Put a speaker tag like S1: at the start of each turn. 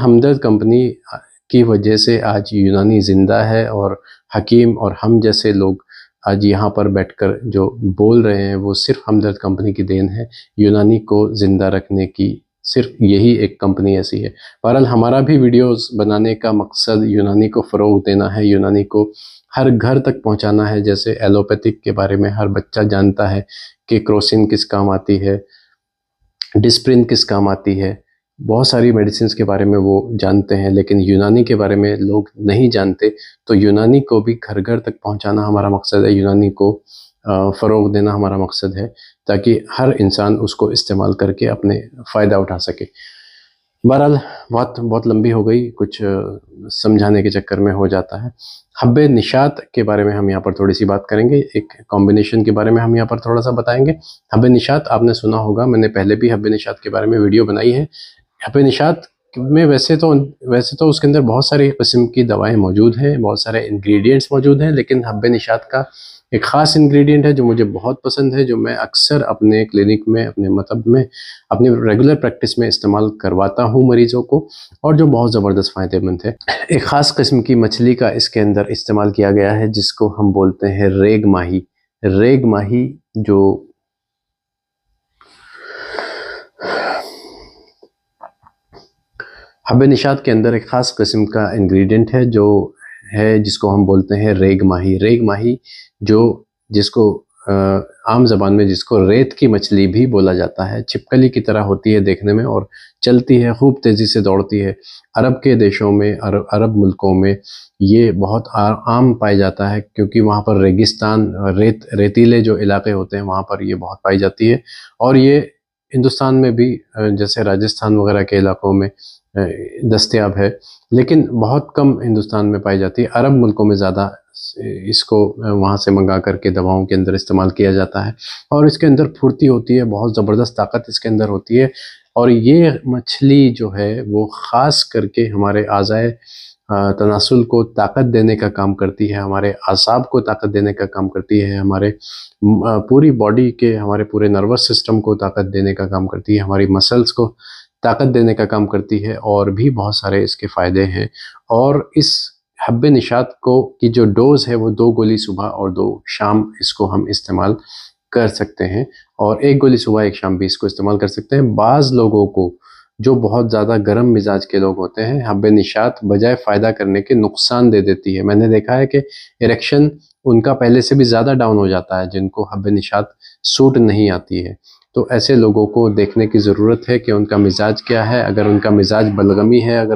S1: हमदर्द company की वजह से आज यूनानी ज़िंदा है और हकीम और हम जैसे लोग आज यहाँ पर बैठकर जो बोल रहे हैं वो सिर्फ हमदर्द कंपनी की देन है। यूनानी को ज़िंदा रखने की सिर्फ यही एक कंपनी ऐसी है। बहरहाल हमारा भी वीडियोस बनाने का मकसद यूनानी को फ़रोग़ देना है, यूनानी को हर घर तक पहुँचाना है। जैसे एलोपैथिक के बारे में हर बच्चा जानता है कि क्रोसिन किस काम आती है, डिस्प्रिन किस काम आती है, बहुत सारी मेडिसिन्स के बारे में वो जानते हैं, लेकिन यूनानी के बारे में लोग नहीं जानते। तो यूनानी को भी घर घर तक पहुंचाना हमारा मकसद है, यूनानी को फ़रोग़ देना हमारा मकसद है, ताकि हर इंसान उसको इस्तेमाल करके अपने फ़ायदा उठा सके। बहरहाल बहुत लंबी हो गई, कुछ समझाने के चक्कर में हो जाता है। हब्बे निशात के बारे में हम यहाँ पर थोड़ी सी बात करेंगे, एक कॉम्बिनेशन के बारे में हम यहाँ पर थोड़ा सा बताएंगे। हब्बे निशात आपने सुना होगा, मैंने पहले भी हब्बे निशात के बारे में वीडियो बनाई है। हब्बे निशात में वैसे तो उसके अंदर बहुत सारी किस्म की दवाएं मौजूद हैं, बहुत सारे इंग्रेडिएंट्स मौजूद हैं, लेकिन हब्बे निशात का एक ख़ास इंग्रेडिएंट है जो मुझे बहुत पसंद है, जो मैं अक्सर अपने क्लिनिक में, अपने मतलब में, अपने रेगुलर प्रैक्टिस में इस्तेमाल करवाता हूँ मरीज़ों को, और जो बहुत ज़बरदस्त फ़ायदेमंद है। एक ख़ास किस्म की मछली का इसके अंदर इस्तेमाल किया गया है, जिसको हम बोलते हैं रेग माही। रेग माही जो हब्बे निशात के अंदर एक ख़ास किस्म का इंग्रेडिएंट है, जो है जिसको हम बोलते हैं रेग माही। रेग माही जिसको आम ज़बान में जिसको रेत की मछली भी बोला जाता है, छिपकली की तरह होती है देखने में और चलती है, खूब तेज़ी से दौड़ती है। अरब के देशों में, अरब मुल्कों में ये बहुत आम पाया जाता है, क्योंकि वहाँ पर रेगिस्तान, रेतीले जो इलाके होते हैं वहाँ पर ये बहुत पाई जाती है। और ये हिंदुस्तान में भी जैसे राजस्थान वगैरह के इलाकों में दस्तयाब है, लेकिन बहुत कम हिंदुस्तान में पाई जाती है। अरब मुल्कों में ज़्यादा इसको वहाँ से मंगा करके दवाओं के अंदर इस्तेमाल किया जाता है। और इसके अंदर फुर्ती होती है, बहुत ज़बरदस्त ताकत इसके अंदर होती है। और ये मछली जो है वो ख़ास करके हमारे आज़ाए तनासुल को ताकत देने का काम करती है, हमारे आसाब को ताकत देने का काम करती है, हमारे पूरी बॉडी के, हमारे पूरे नर्वस सिस्टम को ताकत देने का काम करती है, हमारी मसल्स को ताकत देने का काम करती है, और भी बहुत सारे इसके फ़ायदे हैं। और इस हब्बे निशात की जो डोज़ है वो 2 गोली सुबह और 2 शाम इसको हम इस्तेमाल कर सकते हैं, और 1 गोली सुबह 1 शाम भी इसको इस्तेमाल कर सकते हैं। बाज़ लोगों को, जो बहुत ज़्यादा गर्म मिजाज के लोग होते हैं, हब्बे निशात बजाय फ़ायदा करने के नुकसान दे देती है। मैंने देखा है कि इरेक्शन उनका पहले से भी ज़्यादा डाउन हो जाता है, जिनको हब्बे निशात सूट नहीं आती है। तो ऐसे लोगों को देखने की ज़रूरत है कि उनका मिजाज क्या है। अगर उनका मिजाज बलगमी है, अगर